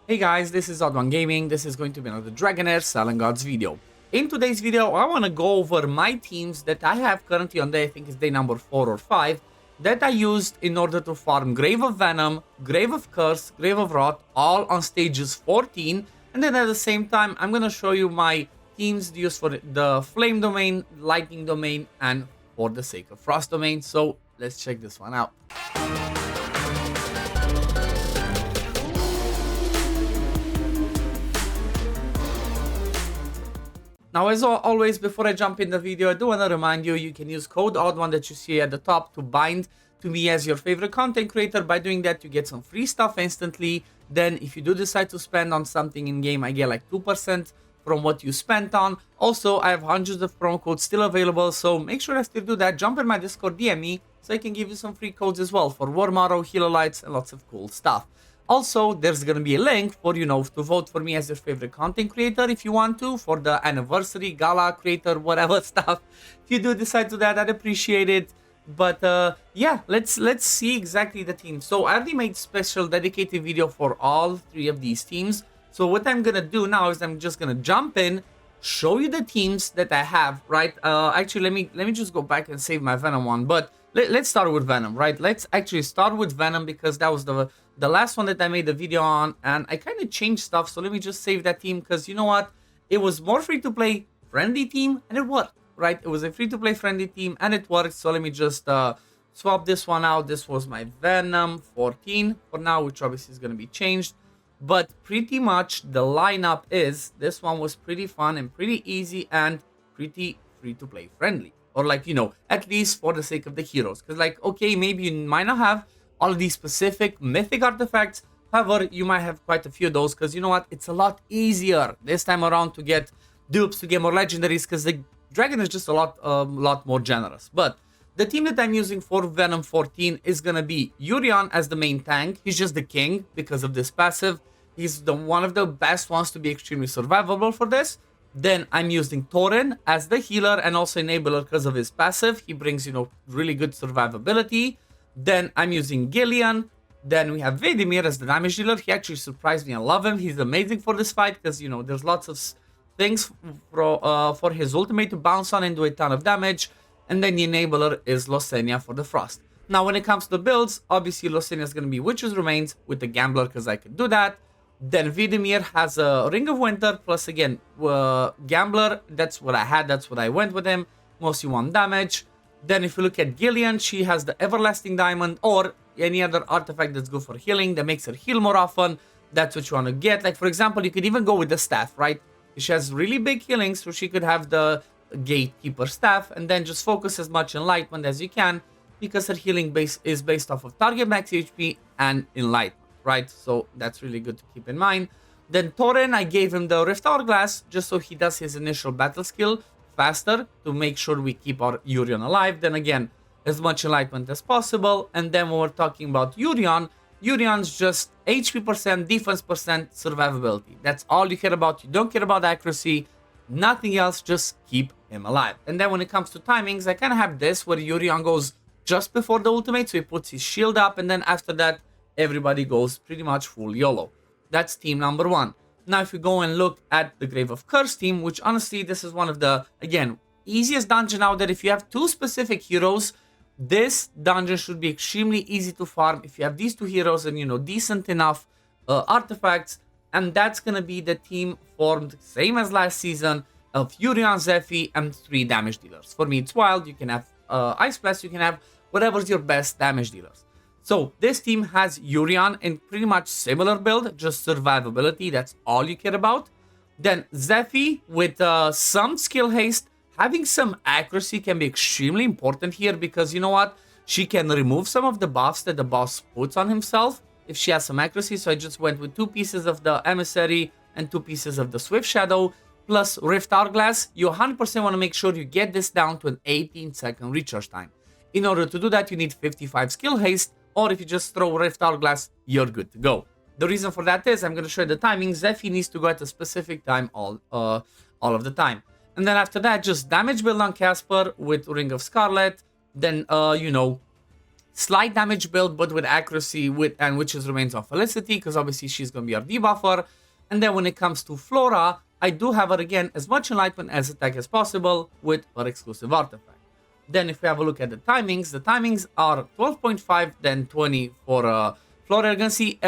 Hey guys, this is OddOneGaming. This is going to be another Dragonheir Silent Gods video. In today's video, I want to go over my teams that I have currently on day, I think it's day number 4 or 5, that I used in order to farm Grave of Venom, Grave of Curse, Grave of Rot, all on stages 14. And then at the same time, I'm going to show you my teams used for the Flame Domain, Lightning Domain, and for the sake of Frost Domain. So let's check this one out. Now, as always, before I jump in the video, I do want to remind you, you can use code OddOne that you see at the top to bind to me as your favorite content creator. By doing that, you get some free stuff instantly. Then, if you do decide to spend on something in-game, I get like 2% from what you spent on. Also, I have hundreds of promo codes still available, so make sure I still do that. Jump in my Discord, DM me, so I can give you some free codes as well for War Motto, Healer Lights, and lots of cool stuff. Also, there's gonna be a link for, to vote for me as your favorite content creator if you want to, for the anniversary, gala, creator, whatever stuff. If you do decide to that, I'd appreciate it. But yeah, let's see exactly the team. So I already made special dedicated video for all 3 of these teams. So what I'm gonna do now is I'm just gonna jump in, show you the teams that I have, right? Actually, let me just go back and save my Venom one. But let's start with Venom, right? Let's actually start with Venom because that was the last one that I made a video on, and I kind of changed stuff. So let me just save that team because you know what? It was more free-to-play friendly team, and it worked, right? It was a free-to-play friendly team, and it worked. So let me just swap this one out. This was my Venom 14 for now, which obviously is going to be changed. But pretty much the lineup is, this one was pretty fun and pretty easy and pretty free-to-play friendly. Or like, at least for the sake of the heroes. Because like, okay, maybe you might not have all of these specific mythic artifacts. However, you might have quite a few of those. Because you know what? It's a lot easier this time around to get dupes, to get more legendaries. Because the dragon is just a lot more generous. But the team that I'm using for Venom 14 is going to be Urion as the main tank. He's just the king because of this passive. He's one of the best ones to be extremely survivable for this. Then I'm using Thorin as the healer and also enabler because of his passive. He brings, really good survivability. Then I'm using Gillian. Then we have Vladimir as the damage dealer. He actually surprised me. I love him. He's amazing for this fight because, there's lots of things for his ultimate to bounce on and do a ton of damage. And then the enabler is Losenia for the Frost. Now, when it comes to the builds, obviously Losenia is going to be Witch's Remains with the Gambler because I could do that. Then Vladimir has a Ring of Winter, plus again, Gambler, that's what I had, that's what I went with him, mostly 1 damage. Then if you look at Gillian, she has the Everlasting Diamond or any other artifact that's good for healing, that makes her heal more often. That's what you want to get. Like, for example, you could even go with the staff, right? She has really big healing, so she could have the Gatekeeper staff, and then just focus as much Enlightenment as you can, because her healing base is based off of target max HP and Enlightenment. Right, so that's really good to keep in mind. Then Thorin, I gave him the Rift Hourglass just so he does his initial battle skill faster to make sure we keep our Urion alive. Then again, as much enlightenment as possible. And then when we're talking about Urion, Urion's just HP percent, defense percent, survivability. That's all you care about. You don't care about accuracy, nothing else, just keep him alive. And then when it comes to timings, I kind of have this where Urion goes just before the ultimate, so he puts his shield up, and then after that, everybody goes pretty much full YOLO. That's team number 1. Now, if you go and look at the Grave of Curse team, which honestly, this is one of the, again, easiest dungeon out there. If you have 2 specific heroes, this dungeon should be extremely easy to farm. If you have these 2 heroes and, decent enough artifacts, and that's going to be the team formed, same as last season, of Urion, Zephy, and 3 damage dealers. For me, it's Wild. You can have Ice Blast. You can have whatever's your best damage dealers. So this team has Urion in pretty much similar build, just survivability, that's all you care about. Then Zephy with some skill haste, having some accuracy can be extremely important here because you know what? She can remove some of the buffs that the boss puts on himself if she has some accuracy. So I just went with 2 pieces of the Emissary and 2 pieces of the Swift Shadow plus Rift Hourglass. You 100% want to make sure you get this down to an 18-second recharge time. In order to do that, you need 55 skill haste. Or if you just throw Rift Hourglass, you're good to go. The reason for that is, I'm going to show you the timing. Zephy needs to go at a specific time all of the time. And then after that, just damage build on Casper with Ring of Scarlet. Then, slight damage build, but with accuracy, and Witch's Remains on Felicity, because obviously she's going to be our debuffer. And then when it comes to Flora, I do have her again as much enlightenment as attack as possible with her exclusive artifact. Then if we have a look at the timings are 12.5, then 20 for Flora. You're going to see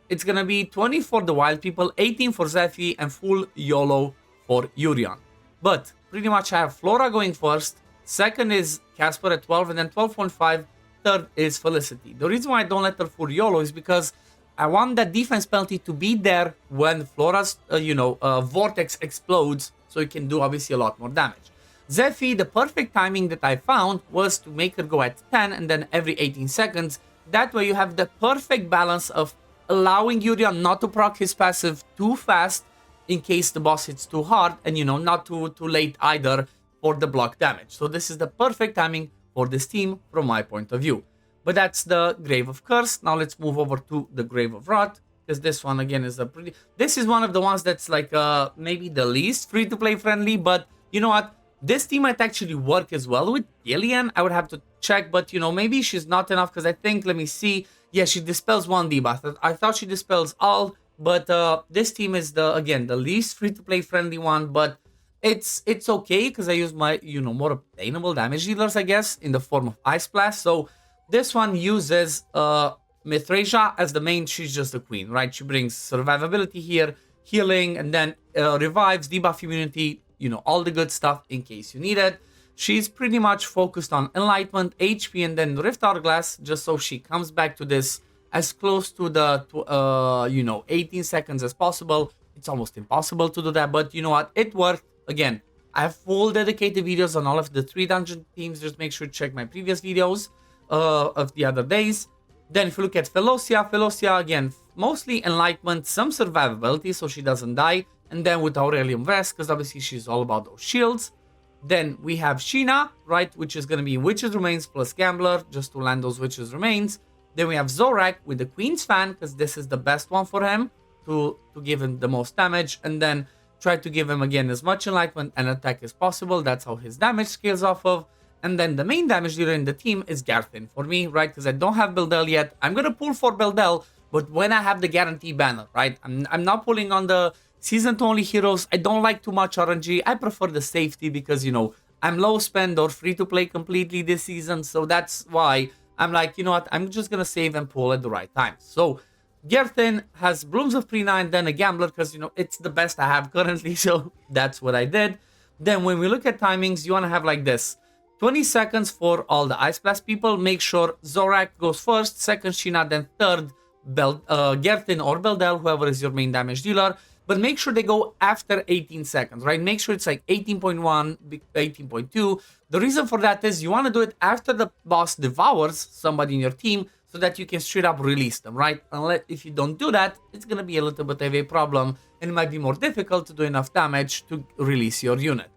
it's going to be 20 for the wild people, 18 for Zephy, and full YOLO for Urion. But pretty much I have Flora going first, second is Casper at 12, and then 12.5, third is Felicity. The reason why I don't let her full YOLO is because I want that defense penalty to be there when Flora's, vortex explodes, so it can do obviously a lot more damage. Zephy, the perfect timing that I found was to make her go at 10 and then every 18 seconds. That way you have the perfect balance of allowing Urion not to proc his passive too fast in case the boss hits too hard, and not too late either for the block damage. So this is the perfect timing for this team from my point of view. But that's the Grave of Curse. Now let's move over to the Grave of Wrath, because this one again is this is one of the ones that's like maybe the least free-to-play friendly, but you know what? This team might actually work as well with Gillian. I would have to check, but maybe she's not enough, because I think, let me see, yeah, she dispels one debuff. I thought she dispels all, but this team is the least free-to-play friendly one, but it's okay, because I use my, more obtainable damage dealers, I guess, in the form of Ice Blast. So this one uses Mithrasia as the main. She's just the queen, right? She brings survivability here, healing, and then revives, debuff immunity, all the good stuff in case you need it. She's pretty much focused on enlightenment, HP, and then Rift Hourglass, just so she comes back to this as close to the 18 seconds as possible. It's almost impossible to do that, but you know what? It worked. Again, I have full dedicated videos on all of the 3 dungeon teams. Just make sure to check my previous videos of the other days. Then if you look at Felocia again, mostly enlightenment, some survivability so she doesn't die, and then with Aurelium Vest, because obviously she's all about those shields. Then we have Sheena, right, which is going to be Witch's Remains plus Gambler, just to land those Witch's Remains. Then we have Zorak with the Queen's Fan, because this is the best one for him to give him the most damage, and then try to give him again as much enlightenment and attack as possible. That's how his damage scales off of. And then the main damage dealer in the team is Garthin for me, right? Because I don't have Beldel yet. I'm going to pull for Beldel, but when I have the guarantee banner, right? I'm not pulling on the season 2 only heroes. I don't like too much RNG. I prefer the safety because, I'm low spend or free to play completely this season. So that's why I'm like, you know what? I'm just going to save and pull at the right time. So Garthin has Blooms of Prina and then a Gambler because, it's the best I have currently. So that's what I did. Then when we look at timings, you want to have like this. 20 seconds for all the Ice Blast people. Make sure Zorak goes first, second Sheena, then third Garthin or Beldel, whoever is your main damage dealer. But make sure they go after 18 seconds, right? Make sure it's like 18.1, 18.2. The reason for that is you want to do it after the boss devours somebody in your team so that you can straight up release them, right? Unless if you don't do that, it's going to be a little bit of a problem and it might be more difficult to do enough damage to release your unit.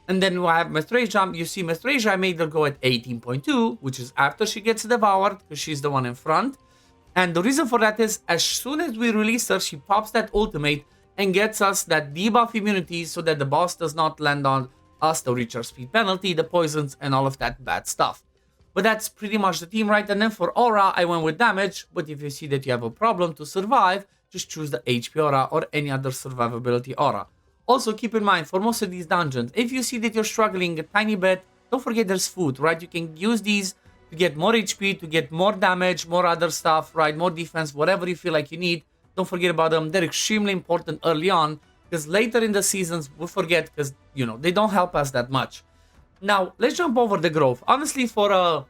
And then we have Mithrasia. You see Mithrasia, I made her go at 18.2, which is after she gets devoured, because she's the one in front. And the reason for that is, as soon as we release her, she pops that ultimate and gets us that debuff immunity so that the boss does not land on us, the recharge speed penalty, the poisons, and all of that bad stuff. But that's pretty much the team, right? And then for aura, I went with damage, but if you see that you have a problem to survive, just choose the HP aura or any other survivability aura. Also, keep in mind, for most of these dungeons, if you see that you're struggling a tiny bit, don't forget there's food, right? You can use these to get more HP, to get more damage, more other stuff, right? More defense, whatever you feel like you need. Don't forget about them. They're extremely important early on, because later in the seasons, we forget because, they don't help us that much. Now, let's jump over the Grove. Honestly, for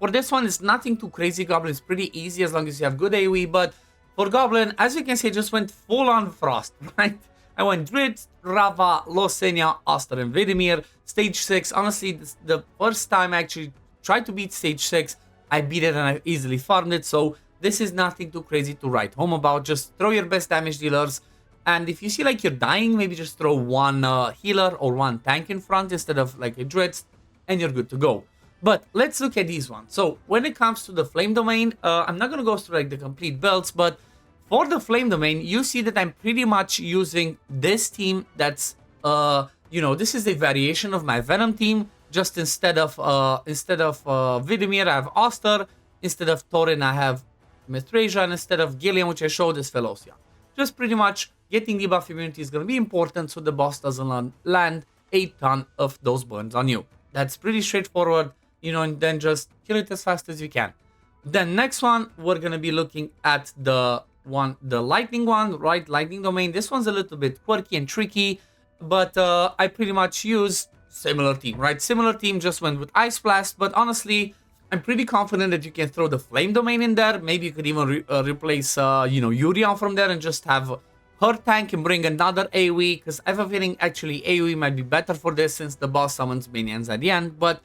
this one, it's nothing too crazy. Goblin is pretty easy as long as you have good AoE, but for Goblin, as you can see, I just went full on Frost, right? I went Dritz, Rava, Losenia, Oster, and Vedemir. Stage 6, honestly, the first time I actually tried to beat Stage 6, I beat it and I easily farmed it. So this is nothing too crazy to write home about. Just throw your best damage dealers. And if you see like you're dying, maybe just throw one healer or one tank in front instead of like a Dritz, and you're good to go. But let's look at these ones. So when it comes to the Flame Domain, I'm not going to go through like the complete builds, but for the Flame Domain, you see that I'm pretty much using this team that's, this is a variation of my Venom team, Just instead of Vidimir, I have Oster. Instead of Thorin, I have Mithrasia, and instead of Gillian, which I showed, is Felocia. Just pretty much getting debuff immunity is going to be important so the boss doesn't land a ton of those burns on you. That's pretty straightforward, you know, and then just kill it as fast as you can. Then next one, we're going to be looking at the lightning one, right? Lightning domain. This one's a little bit quirky and tricky, but I pretty much use similar team, right? Similar team, just went with Ice Blast, but honestly, I'm pretty confident that you can throw the flame domain in there. Maybe you could even replace, you know, Yurion from there and just have her tank and bring another AoE, because I have a feeling actually AoE might be better for this since the boss summons minions at the end. But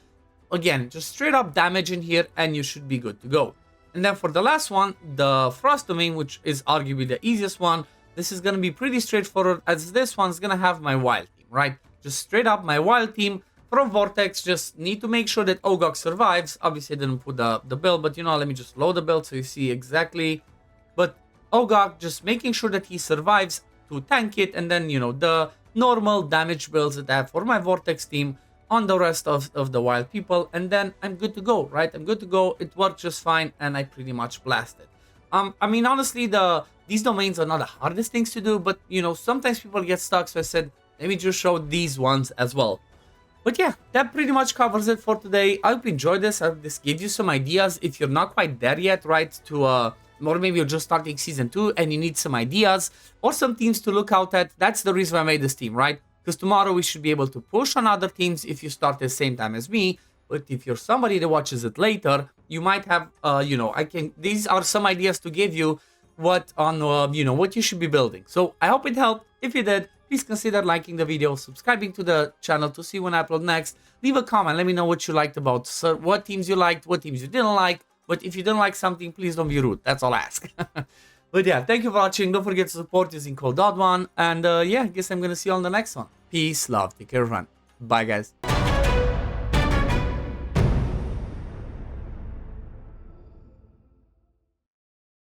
again, just straight up damage in here and you should be good to go. And then for the last one, the Frost domain, which is arguably the easiest one, this is going to be pretty straightforward, as this one's going to have my wild team, right? Just straight up my wild team. From Vortex, just need to make sure that Ogok survives. Obviously, I didn't put the build, but you know, let me just load the build so you see exactly. But Ogok, just making sure that he survives to tank it, and then, you know, the normal damage builds that I have for my Vortex team on the rest of the wild people, and then I'm good to go, right? I'm good to go. It worked just fine, and I pretty much blasted. I mean, honestly, these domains are not the hardest things to do, but, you know, sometimes people get stuck, so I said, let me just show these ones as well. But yeah, that pretty much covers it for today. I hope you enjoyed this. I hope this gave you some ideas if you're not quite there yet, right? Or maybe you're just starting Season 2 and you need some ideas or some teams to look out at. That's the reason I made this team, right? Because tomorrow we should be able to push on other teams if you start at the same time as me. But if you're somebody that watches it later, you might have, you know, these are some ideas to give you you know, what you should be building. So I hope it helped. If you did, please consider liking the video, subscribing to the channel to see when I upload next. Leave a comment, let me know what you liked about, what teams you liked, what teams you didn't like. But if you didn't like something, please don't be rude. That's all I ask. But yeah, thank you for watching. Don't forget to support using code OddOne. And yeah, I guess I'm going to see you on the next one. Peace, love, take care, everyone. Bye, guys.